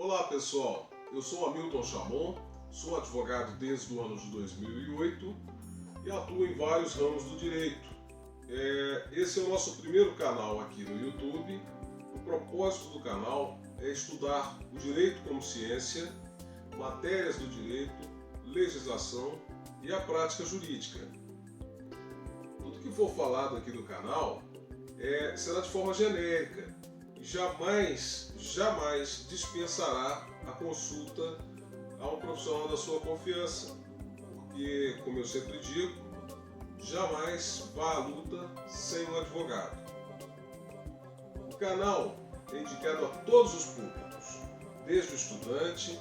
Olá pessoal, eu sou Hamilton Chamon, sou advogado desde o ano de 2008 e atuo em vários ramos do direito. Esse é o nosso primeiro canal aqui no YouTube. O propósito do canal é estudar o direito como ciência, matérias do direito, legislação e a prática jurídica. Tudo que for falado aqui no canal será de forma genérica e jamais dispensará a consulta a um profissional da sua confiança, porque, como eu sempre digo, jamais vá à luta sem um advogado. O canal é indicado a todos os públicos, desde o estudante,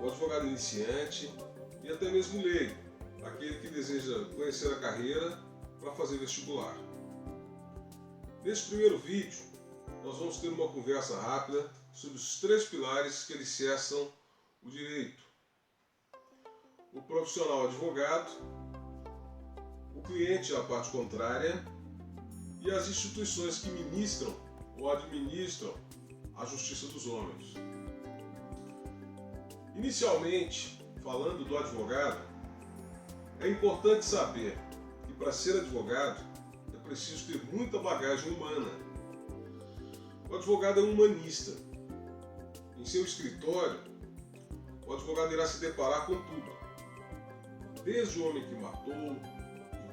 o advogado iniciante e até mesmo o leigo, aquele que deseja conhecer a carreira para fazer vestibular. Neste primeiro vídeo, nós vamos ter uma conversa rápida sobre os três pilares que alicerçam o direito: o profissional advogado, o cliente à parte contrária e as instituições que ministram ou administram a justiça dos homens. Inicialmente, falando do advogado, é importante saber que para ser advogado é preciso ter muita bagagem humana. O advogado é um humanista. Em seu escritório, o advogado irá se deparar com tudo. Desde o homem que matou,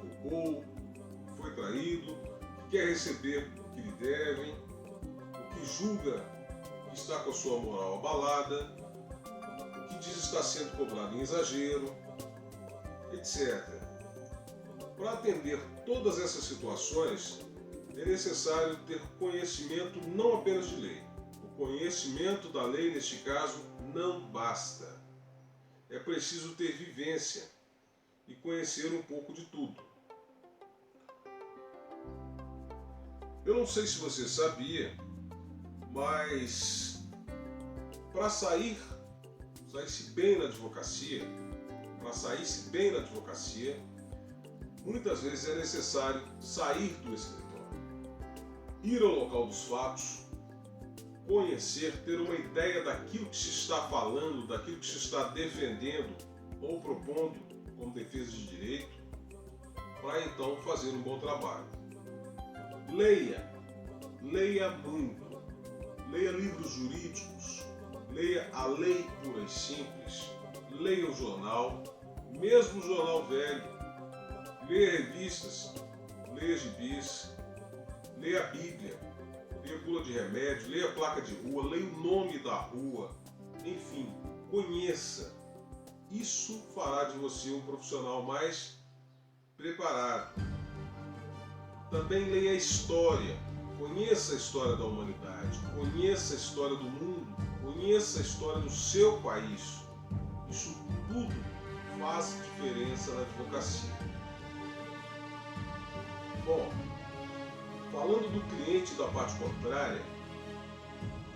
que roubou, que foi traído, que quer receber o que lhe devem, o que julga que está com a sua moral abalada, o que diz estar sendo cobrado em exagero, etc. Para atender todas essas situações, é necessário ter conhecimento não apenas de lei. O conhecimento da lei, neste caso, não basta. É preciso ter vivência e conhecer um pouco de tudo. Eu não sei se você sabia, mas para sair-se bem na advocacia, muitas vezes é necessário sair do escritório, ir ao local dos fatos, conhecer, ter uma ideia daquilo que se está falando, daquilo que se está defendendo ou propondo como defesa de direito, para então fazer um bom trabalho. Leia muito, leia livros jurídicos, leia a lei pura e simples, leia o jornal, mesmo o jornal velho, leia revistas, leia gibis, leia a Bíblia, leia bula de remédio, leia a placa de rua, leia o nome da rua, enfim, conheça. Isso fará de você um profissional mais preparado. Também leia a história, conheça a história da humanidade, conheça a história do mundo, conheça a história do seu país. Isso tudo faz diferença na advocacia. Bom, falando do cliente da parte contrária,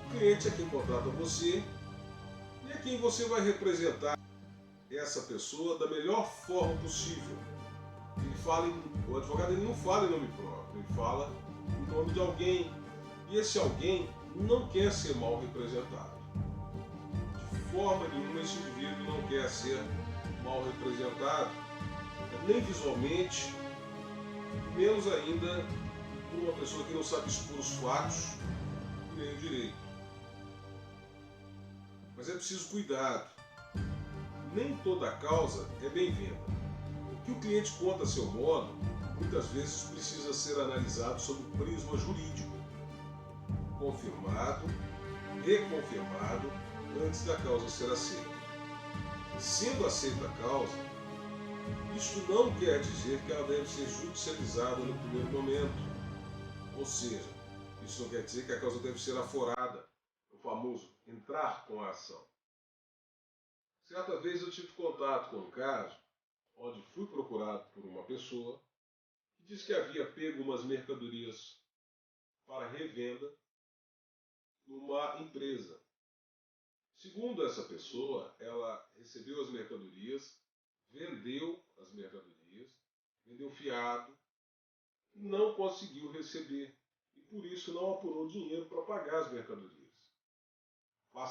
o cliente é quem contrata você e é quem você vai representar essa pessoa da melhor forma possível. O advogado não fala em nome próprio, ele fala em nome de alguém, e esse alguém não quer ser mal representado. De forma nenhuma esse indivíduo não quer ser mal representado, nem visualmente, menos ainda por uma pessoa que não sabe expor os fatos e nem o direito. Mas é preciso cuidado. Nem toda causa é bem-vinda. O que o cliente conta a seu modo, muitas vezes precisa ser analisado sob o prisma jurídico, confirmado, reconfirmado, antes da causa ser aceita. Sendo aceita a causa, isto não quer dizer que ela deve ser judicializada no primeiro momento. Ou seja, isso não quer dizer que a causa deve ser aforada, o famoso entrar com a ação. Certa vez eu tive contato com um caso onde fui procurado por uma pessoa que disse que havia pego umas mercadorias para revenda numa empresa. Segundo essa pessoa, ela recebeu as mercadorias, vendeu as mercadorias, vendeu fiado, não conseguiu receber e por isso não apurou dinheiro para pagar as mercadorias.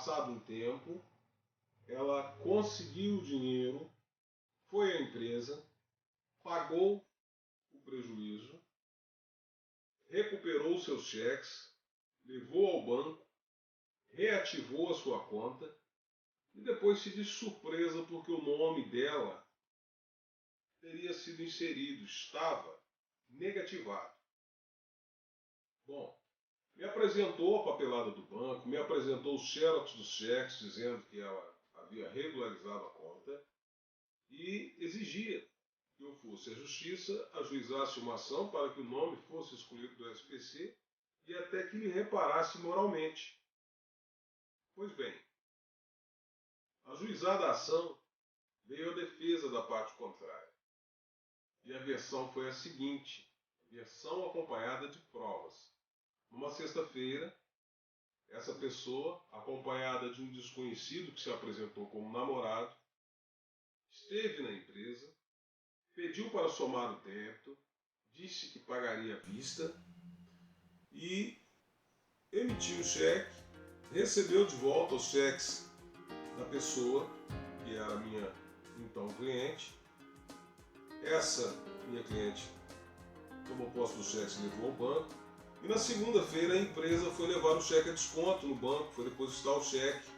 Passado um tempo, ela conseguiu o dinheiro, foi à empresa, pagou o prejuízo, recuperou seus cheques, levou ao banco, reativou a sua conta e depois se disse surpresa porque o nome dela teria sido inserido, estava negativado. Bom, me apresentou a papelada do banco, me apresentou os xerox dos cheques dizendo que ela havia regularizado a conta e exigia que eu fosse à justiça, ajuizasse uma ação para que o nome fosse excluído do SPC e até que lhe reparasse moralmente. Pois bem, ajuizada a ação, veio a defesa da parte contrária. E a versão foi a seguinte, versão acompanhada de provas. Numa sexta-feira, essa pessoa, acompanhada de um desconhecido que se apresentou como namorado, esteve na empresa, pediu para somar o débito, disse que pagaria à vista e emitiu o cheque, recebeu de volta os cheques da pessoa, que era minha então cliente. Essa minha cliente tomou posse dos cheques e levou ao banco. E na segunda-feira a empresa foi levar o cheque a desconto no banco, foi depositar o cheque,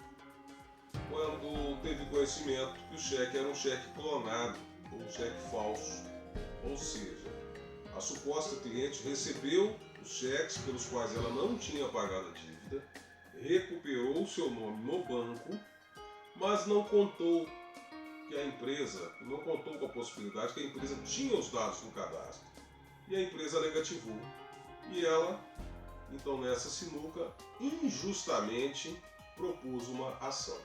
quando teve conhecimento que o cheque era um cheque clonado, ou um cheque falso. Ou seja, a suposta cliente recebeu os cheques pelos quais ela não tinha pagado a dívida, recuperou o seu nome no banco, mas não contou que a empresa, não contou com a possibilidade que a empresa tinha os dados no cadastro. E a empresa negativou. E ela, então nessa sinuca, injustamente propôs uma ação.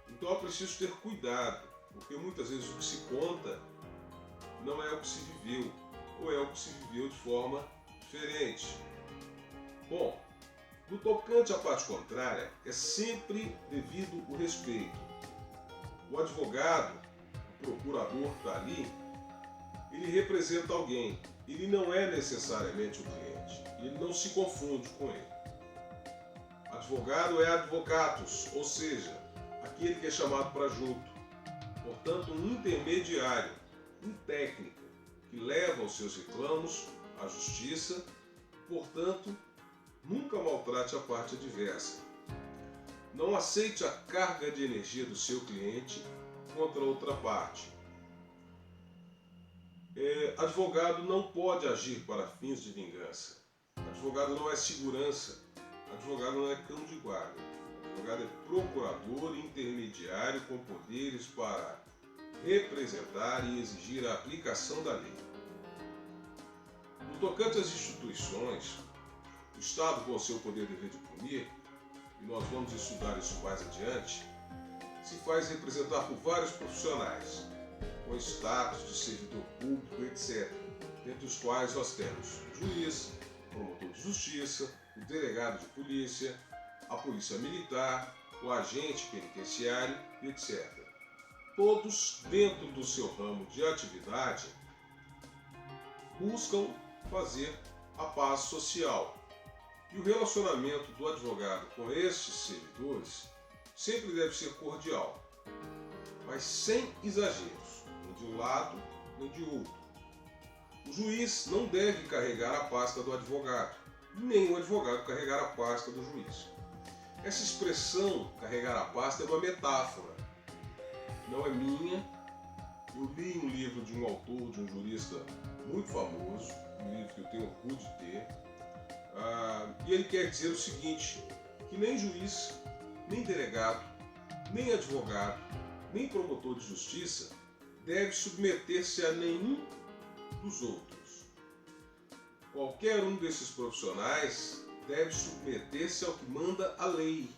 Então é preciso ter cuidado, porque muitas vezes o que se conta não é o que se viveu, ou é o que se viveu de forma diferente. Bom, no tocante à parte contrária, é sempre devido o respeito. O advogado, o procurador que está ali, ele representa alguém. Ele não é necessariamente o cliente. Ele não se confunde com ele. Advogado é advocatus, ou seja, aquele que é chamado para junto. Portanto, um intermediário, um técnico, que leva os seus reclamos à justiça, portanto, nunca maltrate a parte adversa. Não aceite a carga de energia do seu cliente contra outra parte. Advogado não pode agir para fins de vingança. Advogado não é segurança. Advogado não é cão de guarda. Advogado é procurador intermediário com poderes para representar e exigir a aplicação da lei. No tocante às instituições, o Estado, com o seu poder e dever de punir, e nós vamos estudar isso mais adiante, se faz representar por vários profissionais, com status de servidor público, etc., dentre os quais nós temos o juiz, o promotor de justiça, o delegado de polícia, a polícia militar, o agente penitenciário, etc. Todos, dentro do seu ramo de atividade, buscam fazer a paz social. E o relacionamento do advogado com estes servidores sempre deve ser cordial, mas sem exageros, nem de um lado nem de outro. O juiz não deve carregar a pasta do advogado, nem o advogado carregar a pasta do juiz. Essa expressão, carregar a pasta, é uma metáfora, não é minha. Eu li um livro de um autor, de um jurista muito famoso, um livro que eu tenho orgulho de ter, e ele quer dizer o seguinte, que nem juiz, nem delegado, nem advogado, nem promotor de justiça deve submeter-se a nenhum dos outros. Qualquer um desses profissionais deve submeter-se ao que manda a lei.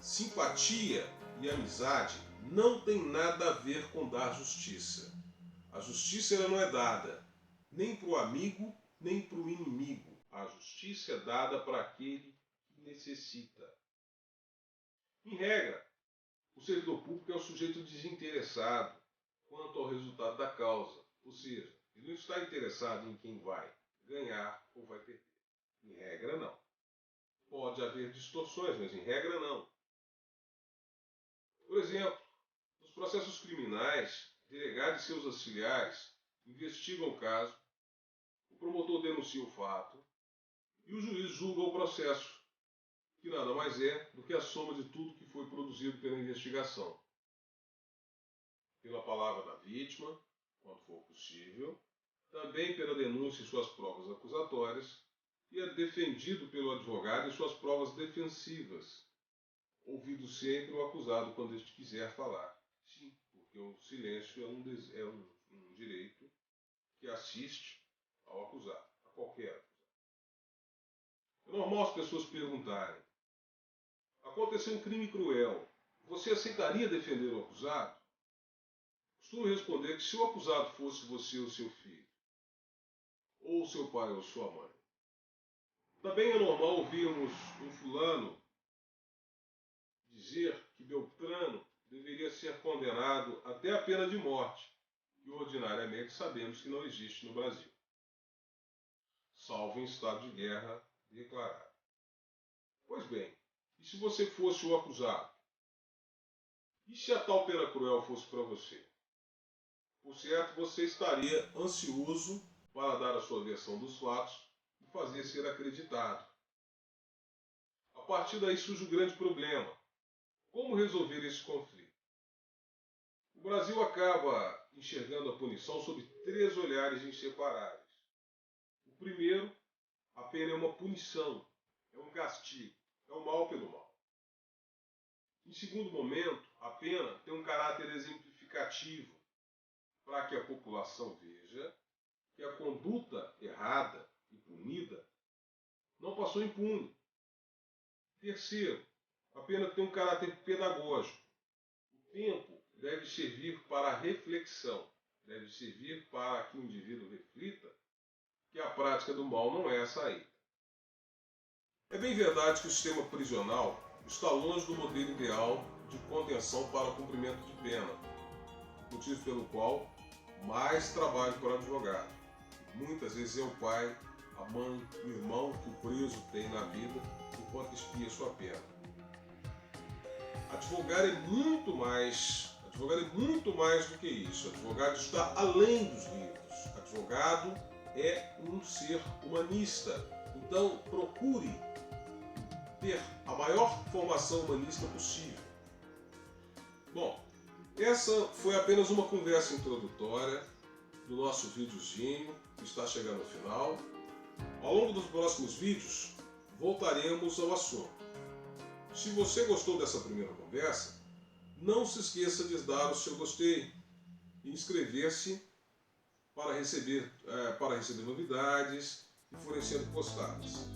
Simpatia e amizade não tem nada a ver com dar justiça. A justiça ela não é dada nem para o amigo, nem para o inimigo. A justiça é dada para aquele que necessita. Em regra, o servidor público é o sujeito desinteressado quanto ao resultado da causa, ou seja, ele não está interessado em quem vai ganhar ou vai perder. Em regra, não. Pode haver distorções, mas em regra, não. processos criminais, delegados e seus auxiliares investigam o caso, o promotor denuncia o fato e o juiz julga o processo, que nada mais é do que a soma de tudo que foi produzido pela investigação. Pela palavra da vítima, quando for possível, também pela denúncia e suas provas acusatórias, e é defendido pelo advogado e suas provas defensivas, ouvido sempre o acusado quando este quiser falar. Sim, porque o silêncio é um direito que assiste ao acusado, a qualquer acusado. É normal as pessoas perguntarem: aconteceu um crime cruel, você aceitaria defender o acusado? Costumo responder que se o acusado fosse você ou seu filho, ou seu pai ou sua mãe. Também é normal ouvirmos um fulano dizer que Beltrano deveria ser condenado até a pena de morte, que ordinariamente sabemos que não existe no Brasil, salvo em estado de guerra declarado. Pois bem, e se você fosse o acusado? E se a tal pena cruel fosse para você? Por certo, você estaria ansioso para dar a sua versão dos fatos e fazer ser acreditado. A partir daí surge o grande problema: como resolver esse conflito? O Brasil acaba enxergando a punição sob 3 olhares inseparáveis. O primeiro, a pena é uma punição, é um castigo, é o mal pelo mal. Em segundo momento, a pena tem um caráter exemplificativo, para que a população veja que a conduta errada e punida não passou impune. Terceiro, a pena tem um caráter pedagógico. O tempo deve servir para a reflexão, deve servir para que o indivíduo reflita que a prática do mal não é a saída. É bem verdade que o sistema prisional está longe do modelo ideal de contenção para o cumprimento de pena, motivo pelo qual mais trabalho para o advogado. Muitas vezes é o pai, a mãe, o irmão que o preso tem na vida enquanto expia sua pena. Advogar é muito mais do que isso. Advogado está além dos livros. Advogado é um ser humanista. Então procure ter a maior formação humanista possível. Bom, essa foi apenas uma conversa introdutória do nosso videozinho, que está chegando ao final. Ao longo dos próximos vídeos, voltaremos ao assunto. Se você gostou dessa primeira conversa, não se esqueça de dar o seu gostei e inscrever-se para receber novidades que forem sendo postadas.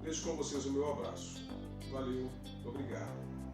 Deixo com vocês o meu abraço. Valeu, obrigado.